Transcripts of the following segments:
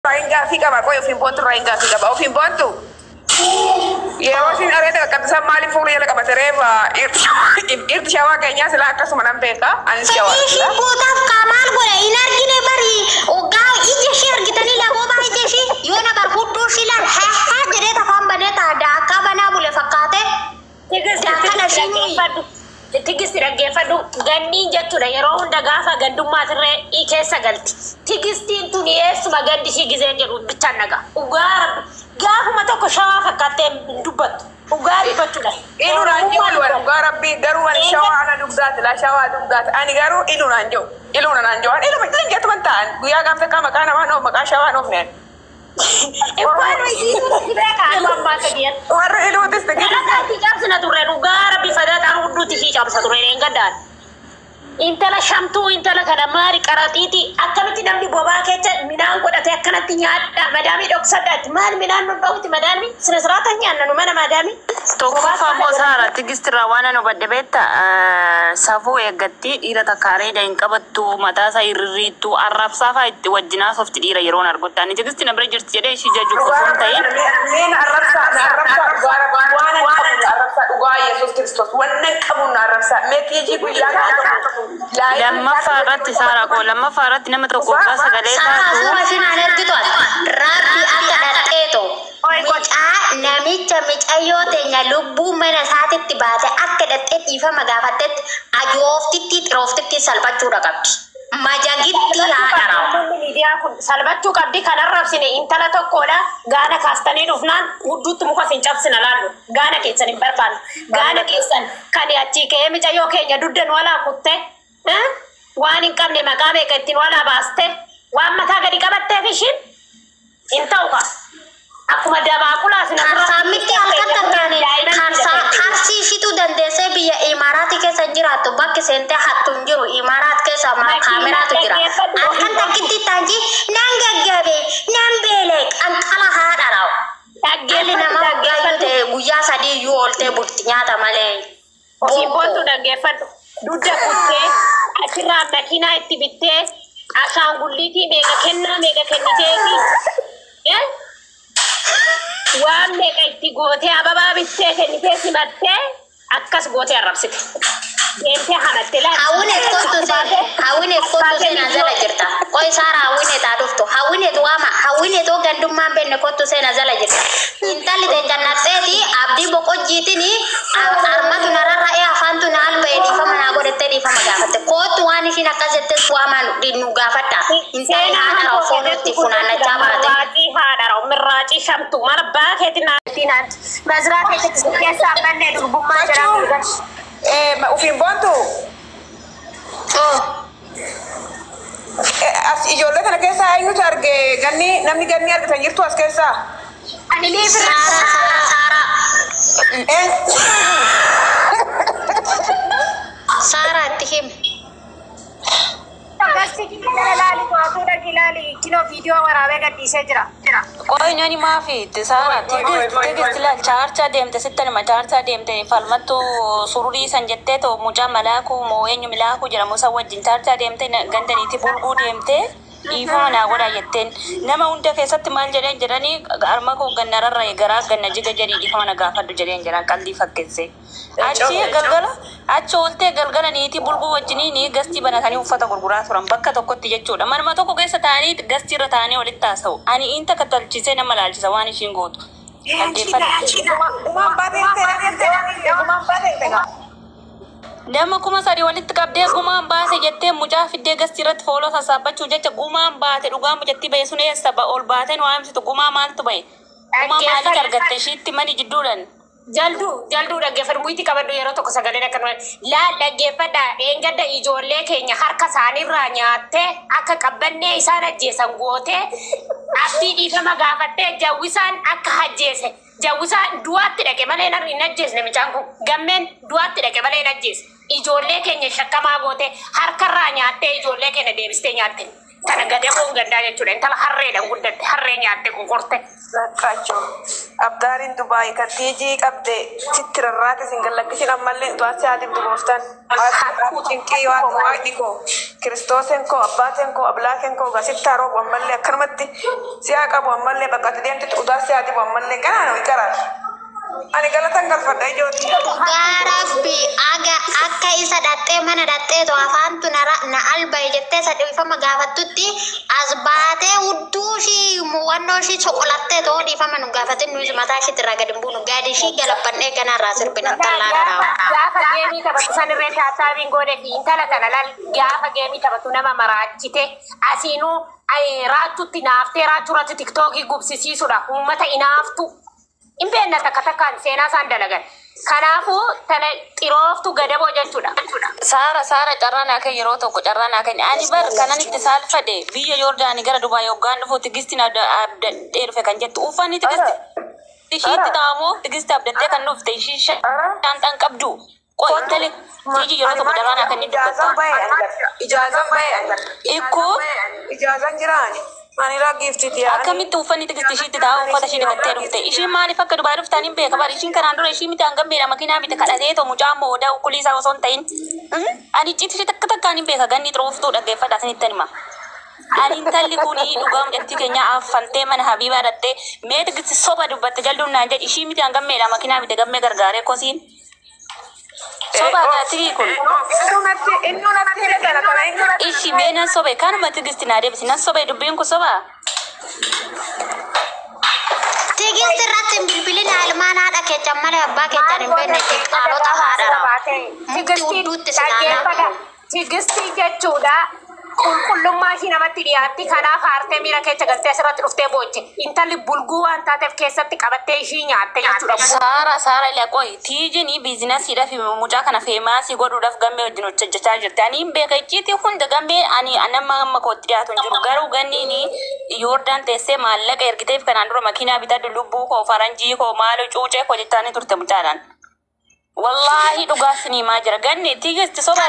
Rainga fica ma poi fin ponto rainga fica ba fin ponto. Yeroo isin areeda qaqqabsan maaliif fuula jala qabatereef irti shawaa keenyaa sila akkasuma nan beeka anis shawaa. Ishiin buutaaf qaamaan godhe hin argine bari ogaa ija ishee argitanii lagoobaa ija ishee yoo na bar hudduu shilan haa jedhee tafaan banee ta'a akka banaa bule fakkaate. Tigis dhaggeeffadhu ganni jechuudha yeroo hunda gaafa gandummaatiirree keessa galti. Tigistiin tuni eessuma gandi ishii gizee jedhu bichaan dhaga. Ugaa gaafuma tokko shawaa fakkaattee dubbattu. Ugaa dubbachuudha. Iluraan jiru ugaa rabbii garuu ani shawaa ana dugdaati la shawaa dugdaati ani garuu iluraan jiru iluraan jiru iluma jettuman ta'an guyyaa gaafta kaa maqaa namaa noof maqaa shawaa noof neen. Warra iluutis intala shamtuu intala kana maari qaraxiiti akkamitti namni bobaa keessa midhaan godhate akkanatti nyaadha madaamii dhoksadhaatti maal midhaan nu dhawuti madaamii sina siraata nyaanna nu mana madaamii tokko faamoo saara tigistirraa waan anu badde beetta safuu eeggatti dhiira takkaaree hin qabattu mataasaa irriittu arrabsaafaa itti wajjinaa softi dhiira yeroon argutta ani tigisti na bira jirti jedhee ishii jajuuf ofuun ta'e meen arrabsaa dhugaa Yesuus Kiristoos wannan qabuun arrabsaa meetii guyyaa lammaffaa irratti saara koo lammaffaa irratti nama tokko waggaa sagalee taatu Sumashin an ergitu rabbi akka dhadheeto mucaa namicha micayyoo teenya lubbuu mana isaatitti baate akka dhadhee dhiifama gaafattetti ajooftitti xirooftitti salphachuudha qabdi. Majagitti haadha. Miidiyaa kun salphachuu qabdi kan arrabsine intala tokkodha gaana kaastanii dhufnaan hudduutti muka sin cabsina laallu gaana keessan hin barbaannu gaana keessan kan achii ka'ee micayyoo keenya duddan walaa kutte waan hin qabne maqaa beeka ittiin walaa baaste waan mataa gadi qabatteef ishiin hin ta'u ka akkuma dabaaqulaa sin Saamitti halkan karsi ishitu dandeessee biyya Imaaraati keessa jiraattu bakki seentee hattu hin jiru Imaaraat keessa kaameraatu jira. Halkan takkitti taanji nan gaggabe nan beele qanqala haadha raa'u. Dhaggeelli nama guyyaa sadii iyyuu ooltee bulti nyaata malee. Simbontu dhaggeeffadhu dudda kuttee achirraa makiinaa itti bittee ashaangulliitii meeqa kenniteefi waan meeqa itti gootee ababaa bittee kennitee simattee akkas gootee arrabsite. Deemtee hamattee laata. Hawwine kottu seenaa jala jirta. Qoy saara hawwine taa dhuftu. Hawwine waama hawwine too gandummaan benne kottu seenaa jala jirta. Intalli teen jannatteeti abdii boqojjiitini armatu nararra'ee afaantu naal ba'ee dhiifama naa godhattee dhiifama gaafatte. Kottu waan ishiin akkas jettee waamaan nu gaafadha. Intalli haadha raa'u foonitti funaannachaa baate. Mirraacii haadha raa'u mirraacii shamtu mana baakeetiin naantiin maziraa keessatti keessaa mannee durbummaa jedhamu. ufin bontu. As ijoollee kana keessa eenyutu arge namni ganni argitan jirtu as keessa. Ani liifirraa Saara itti himi. Gasti kita laali kuatu dah kilali kino video warabe gadhiisee jira. qoy nani maafi saara tigistila chaarcha deemte sittani ma chaarcha deemte falmattu sururii san jettee to mucaa malaaku moo eenyu milaaku jedhamu isa wajjin chaarcha deemte gandaniiti bulguu deemte dhiifama naa godhaa jetteen nama hunda keessatti maal jedheen jedhanii arma koo gannararra garaa ganna jiga jedhii dhiifama na gaafadhu jedheen jedhan qalbii fakkeesse achi galgala achi oolte galgala niiti bulguu wajjinii ni gastii banatanii uffata gurguraa turan bakka tokkotti jechuudha manuma tokko keessa taa'anii gastii irra taa'anii walitti haasa'u ani inta katalchisee nama laalchisa waan ishiin gootu nama kuma sadi walitti qabdee gumaan baate jettee mucaa fiddee gastii irratti fooloo sassaabbachuu jecha gumaan baate dhugaa mucatti ba'e sun eessa ol baateen waa himsitu gumaa maaltu ba'e gumaa maaliif argatte ishiitti mani jidduudhaan Jaldu dhaggeeffadhu wiiti qabadhu yeroo tokko sagaleen akkanuma laal dhaggeeffadha eengadda ijoollee keenya harka isaaniirraa nyaattee akka qabbannee isaan ajjeesan gootee abdii dhiifama gaafattee jawwisaan akka ajjeese jawwisaan du'aatti dhaqe malee hin ajjeesne mucaan kun gammeen du'aatti dhaqe malee hin ajjeese ijoollee keenya shakkamaa gootee harkarraa nyaattee ijoollee keenya deebistee nyaatte Kana gadamuun gandaa jechuudha. Intala harreedhaan guddatte harree nyaatte qoqorte. Lakkacho. Abdaariin Dubaay kan tiijii qabde sittirarraate singallakkishin ammallee tuwaasi haatiif dubooftan. Cinqii waaqni koo kiristoosen koo abbaaten koo ablaaken koo gasittaa roobu ammallee akkanumatti siyaa qabu ammallee bakka ati deemtitti utaasi haatiif ammallee ganaa nama qaraati. Ani galatan galfadha ijooti. Gaarabbi aga akka isa dhattee mana dhattee to afaantu na alba'e jettee sadhiifama gaafattutti as baatee hudduu ishii wannoo ishii choqolattee too dhiifama nu gaafatin nuyi mataa ishiitti irraa gadi buunu gaadi ishii galabbannee ganarraa sirbina tallaadhaa. Gaafa geemii taphatu sanirree taasaabiin goone fi intala kana lal gaafa geemii taphatu nama maraachite asiinuu raachuutti naaftee raachuurratti tiktookii gubsisiisuudha uummata inaaftu. Impeenna takka takkaan seenaa isaan dalagan. Kanaafuu tana xirooftu gadaboo jechuudha. Saara carraan akka yeroo tokko carraan akka ani bar kanan itti saalfade biyya Yoordaanii gara Dubaay hoggaan dhufu tigistiin abdadhee dhufe kan jettu uffanni tigisti. Ishiitti ta'amoo tigisti abdattee kan dhufte ishii shantaan qabdu. Qoy intali tiiji yeroo tokko carraan akka inni dubbata. Ijaazan bahe. Ikkoo. Ijaazan jiraani. Manira giftiti yaa. Akkamitti uffanni tigisti ishiitti ta'aa uffata ishii dibattee dhufte. Ishiin maaliif akka Dubaay dhuftaan hin beeka bari ishiin kanaan dura ishii miti hangam beela makiinaa bite kadhatee too mucaa moodaa ukkulii isaa osoo hin ta'in. Ani icciitti ishii takka takkaan hin beeka ganni xurooftuu dhaggeeffadhaa isinitti hima. Ani intalli kuni dhugaa mucattii keenya affantee mana Habiibaa dhattee mee tigisti soba dubbatte jalduun naan jedhi ishii miti hangam beela makiinaa bite gammee gargaaree kosiin. Soba gatii kun. Innu natti hidhatana kana innu natti. Ishi beenan soba kanuma tigisti naa deebisi nan soba dubbiin kun soba. Tigisti irratti bilbilina ilmaan haadha keechan malee abbaa keechan hin beekne qaalota haadha. Tigisti jechuudha. Qulqullummaa ishii namatti dhiyaatti kanaaf haartee miira keessa galtee asirratti dhuftee booche intalli bulguu waan taateef keessatti qabattee ishii nyaatte jechuudha. Saara ilaa qoy tiijini biizinasiidhaaf mucaa kana feemaasii godhuudhaaf gammee wajjin hojjechaa jirti. Ani hin beeka icciitii hunda gammee ani nama amma kootti dhiyaatu hin jiru garuu ganniini Yoordaan teessee maallaqa ergiteef kanaan dura makiinaa bitadhu lubbuu koo faranjii koo maaloo cuucee koo jettaanii turte mucaadhaan. Wallahi dhugaa siniimaa jira ganni tigisti soba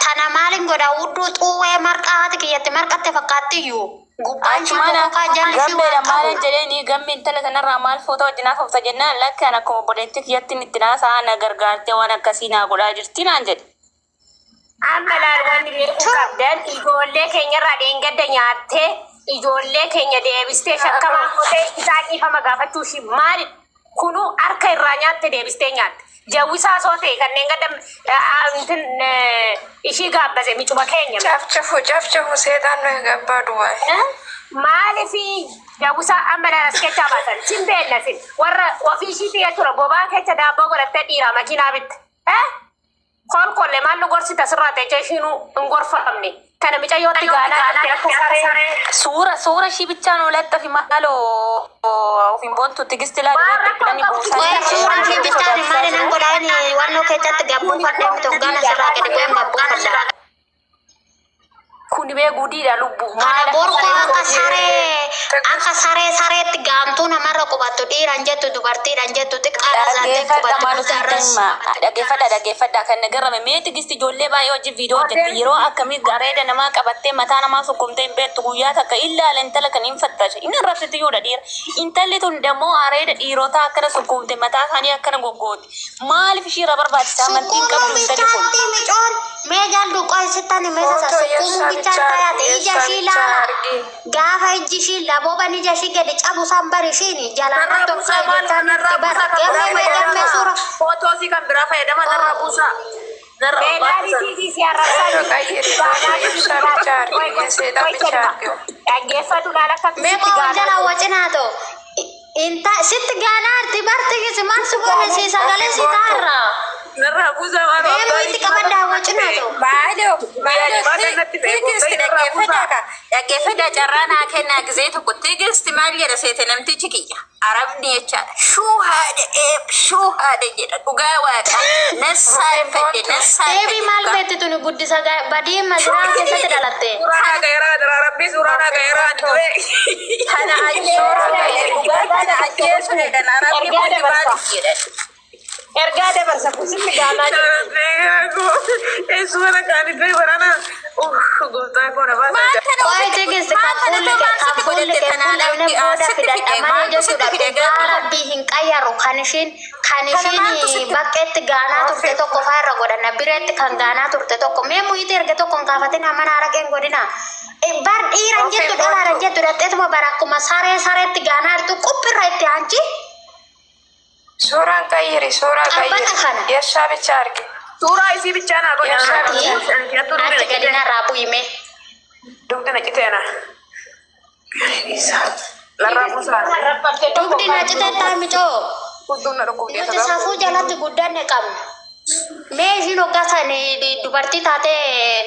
tana maalin godha hudduu xuwwee marqaati kiyyatti marqatte fakkaattiyyuu gubbaan mana gambeedha maalan jedheeni gammi intala kanarraa maal footoo wajjinaaf ofta jennaan lakkaan akkuma boleetti kiyyatti itti naasaa na gargaartee waan akkasii naa godhaa jirti naan jedhe. Amma laal wanni beekuu qabdan ijoollee keenyarraa dheengadda nyaattee ijoollee keenya deebistee shakkamaa qotee isaa dhiifama gaafachuu ishii maali? Kunu harka irraa nyaatte deebistee nyaatte. Jawwisaa soo ta'e kanneen gadda ishii gaabbase micuba keenya. Cafcafu seetaan nuyi gabbaa Dubaay. Maaliif jawwisaa amma as keechaa baasan sin beella sin warra ofii ishiitii jechuudha bobaa keessa daabboo godhattee dhiiraa makiinaa bitte. Kolkolle maallu gorsita sirraa ta'e ishiinuu hin gorfamne. Kana micayyootti gaanaa suura ishii bichaan olatta fi maaloo ofiin boontu tigisti laadhanii buusan. Suuraan ishii bichaan maali nan godhaan wannoo keessatti gabbuufadhee mitoggaana sirraa gadi bu'een gabbuufadha. Kun bee gudiidha lubbu. Kana borqoo akka sareetti gaamtuu namarra qubattu dhiiran jettu dubartiidhan jettu xiqqaadha isaatti qubattu. Dhaggeeffadha kan nagarrame mee tigisti ijoollee baay'ee hojii viidiyoo hojjetti yeroo akkamii gareeda namaa qabattee mataa namaa sukkumtee hin beektu guyyaa takka ilaala intala kan hin fattashe inni irratti iyyuudha dhiira intalli tun dammoo areeda dhiirotaa akkana sukkumte mataa isaanii akkana goggooti maaliif ishiirra barbaachisaa amantiin qabdu intalli kun. Mee jaldu qoy sittan meeshaa sukkumu bichaan taate ija ishii laala gaafa iji ishii labooban ija ishii gadi cabu san bari ishiin jalaan tokko jettaan itti bara gammee suura. Footoosi kan biraa fayyadaman narraa buusaa. Meeqoo jala wacinaatoo sitti gaanaarti barti maal sukkame sagalee si taarra. Narraa buusaa waan itti qabaddaa wacinaatoo. Dhaggeeffadhaa carraa naa kennaa gisee tokko tigisti maal jedha seete namtichi kiyya arabni jechaadha shuu haadha jedha dhugaa waaqa nassaa hin fedhe nassaa hin Deebii maal beekti tuni guddisa badii maziraa keessatti dhalatte. suuraa gayeraa jira rabbii suuraa gayeraa ani kana ajjeesu jedhan arabni kun maaliif jedhan. Ergaa dabarsa kusimmi gaanaa jiru. Suara kan itu barana Gooftaan kun afaan Maal kana Waa'ee ofitti tegeesse maal kana kan fuulli kee fuudhamne booda fidadhamanii jechuudha. Dhugaa rabbii hin qayyaru kan ishiin bakkeetti gaanaa turte tokko fa'aa irra godhanna. Bireetti kan gaanaa turte tokko mee muhiitii erga tokko hin kaafatin mana araqeen godhina. Bar dhiiran jettu dhalaaran jettu dadheetuma bara akkuma sareetti gaanaa jirtu qubbirra itti aanchi. suuraan qayyiri suuraa Dhaabbata kana. qayyiri yashaa bicha arge suuraa isii bichaa naa godhe Achi gadi narraa bu'ime. dugdi na citeena larraa buusaa Dugdi na citee taa'imicoo. fudduun na dhukkubdee Nuti safuu jalatti guddanne qabna. Mee ishiin hoggasan dubartii taatee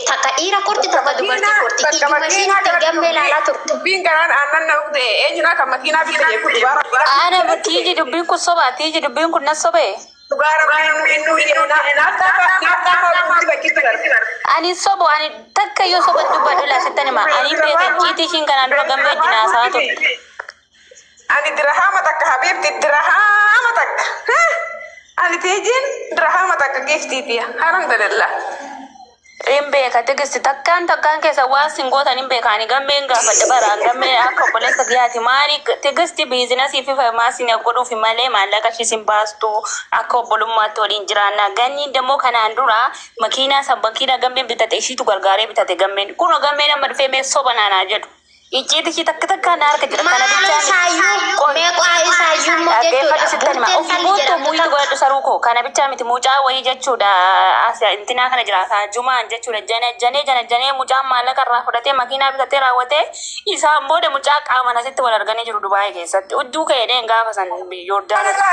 takka dhiira kurti takka dubartii kurti. Ijuma ishiin itti gammee ilaalaa turte. dubbiin garaan aannan na dhugde eenyunaa kan makiinaa bitte jechuun dhugaa Ana tiiji dubbiin kun soba tiiji dubbiin kun nas sobee. dhugaa rabbii inni naaf bakkitti garti Ani sobo ani takka yoo soba dubbadhu laasittani ma ani beekan ciiti ishiin kanaan dura gammee jinaasaa turte. ani dirahama takka habiibti dirahama takka ani teejin dirahama takka geeftiitiya alhamdulillah In beeka tegisti takkaan keessa waan singootan hin beeka ani gammeen gaafadhe bara gammee akka obboleessa dhiyaati maali tegisti biizinasii fi farmaasii godhuuf malee maallaqa ishii baastu akka obbolummaatti waliin jiraanna ganni immoo kanaan dura makiinaa gammeen bitate ishiitu gargaaree bitate gammeen kun gammeen amma dhufee mee soba naanaa jedhu icciiti ishii takkaan harka jira kana Maal isaayyuu meeqaa isaayyuu immoo jechuudha. Ofii boottuu muuyyitu godhadhu saruu koo kana bichaa miti mucaa wayii jechuudha intinaa kana jiraata jumaan jechuudha janee mucaan maallaqa irraa fudhatee makiinaa bitatee raawwatee isaan booda mucaa qaaman asitti wal arganii jiru Dubaayii keessatti udduu ka'ee gaafa san Yoordaanota.